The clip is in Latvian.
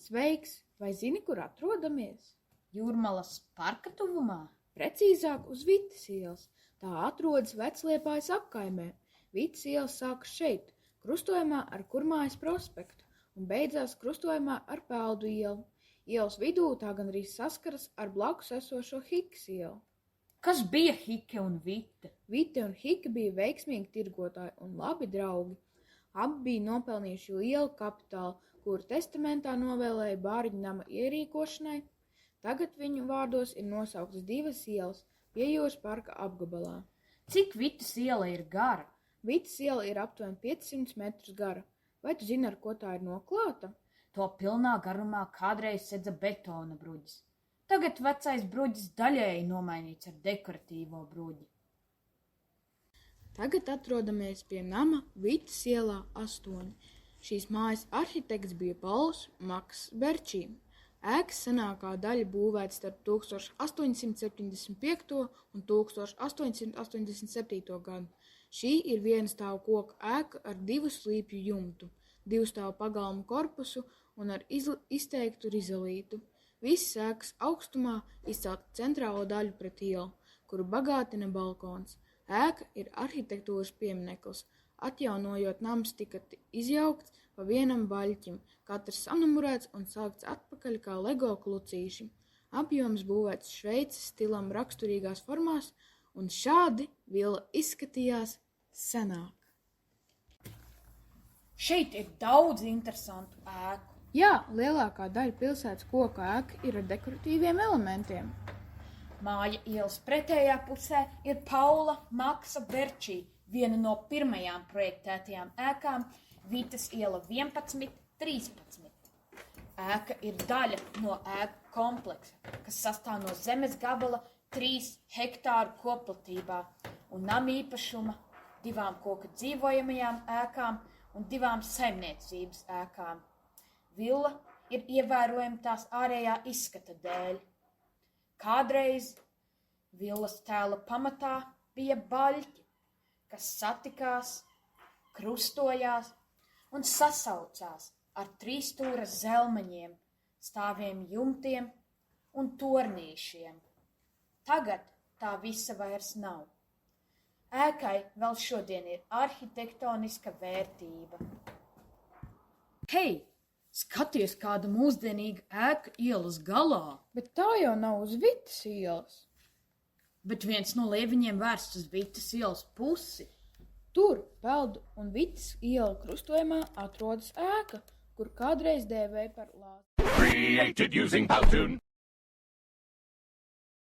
Sveiks, vai zini, kur atrodamies? Jūrmalas parka tuvumā? Precīzāk uz Vitas ielas. Tā atrodas Vecliepājas apkaimē. Vitas ielas sākas šeit, krustojumā ar Kurmājas prospektu un beidzās krustojumā ar Peldu ielu. Ielas vidū tā gandrīz saskaras ar blakus esošo Hikas ielu. Kas bija Hike un Vita? Vita un Hika bija veiksmīgi tirgotāji un labi draugi. Abi bija nopelnījuši lielu kapitālu, kuru testamentā novēlēja bārģu nama ierīkošanai. Tagad viņu vārdos ir nosauktas 2 ielas Piejūras parka apgabalā. Cik Vitas iela ir gara? Vitas iela ir aptuveni 500 metrus gara. Vai tu zini, ar ko tā ir noklāta? To pilnā garumā kādreiz sedza betona bruģis. Tagad vecais bruģis daļēji nomainīts ar dekoratīvo bruģi. Tagad atrodamies pie nama Vitas ielā 8. Šīs mājas arhitekts bija Pauls Maks Berčī. Ēkas senākā daļa būvēta starp 1875. un 1887. gadu. Šī ir viena stāvu koka ēka ar 2 slīpju jumtu, 2 stāvu pagalmu korpusu un ar izteiktu rizelītu. Visas ēkas augstumā izcelta centrālo daļu pret ielu, kuru bagātina balkons. Ēka ir arhitektūras piemineklis. Atjaunojot, nams tika izjaukts pa vienam baļķim, katrs sanumurēts un salikts atpakaļ kā Lego klucīši. Apjoms būvēts Šveices stilam raksturīgās formās, un šādi vila izskatījās senāk. Šeit ir daudz interesantu ēku. Jā, lielākā daļa pilsētas koku ēka ir ar dekoratīviem elementiem. Māja ielas pretējā pusē ir Paula Maksa Berčī, viena no pirmajām projektētajām ēkām, Vitas iela 11, 13. Ēka ir daļa no ēku kompleksa, kas sastāv no zemes gabala 3 hektāru koplatībā un nama īpašuma 2 koka dzīvojamajām ēkām un 2 saimniecības ēkām. Villa ir ievērojama tās ārējā izskata dēļ. Kādreiz villas tēla pamatā bija baļķi, kas satikās, krustojās un sasaucās ar 3 stūra zelmeņiem, stāviem jumtiem un tornīšiem. Tagad tā visa vairs nav. Ēkai vēl šodien ir arhitektoniska vērtība. Hei, skaties, kāda mūsdienīga ēka ielas galā! Bet tā jau nav uz Vitas ielas. Bet viens no lieviņiem vērsts uz Vitas ielas pusi. Tur, Peldu un Vitas iela krustojumā, atrodas ēka, kur kādreiz dēvēja par lāzi. Created using Powtoon.